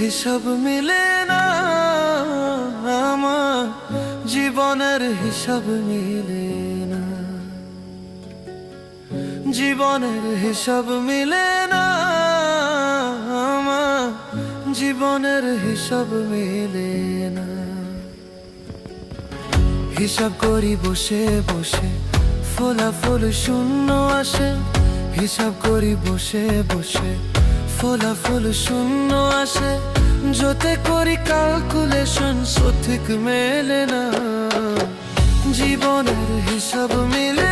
হিসাব মিলে না, আমার জীবনের হিসাব মিলে না, জীবনের হিসাব মিলে না, আমার জীবনের হিসাব মিলে না। হিসাব করি বসে বসে, ফলাফল শূন্য আসে। হিসাব করি বসে বসে, ফলাফল শূন্য আসে। যতে করি ক্যালকুলেশন সঠিক মেলে না, জীবনের হিসাব মিলে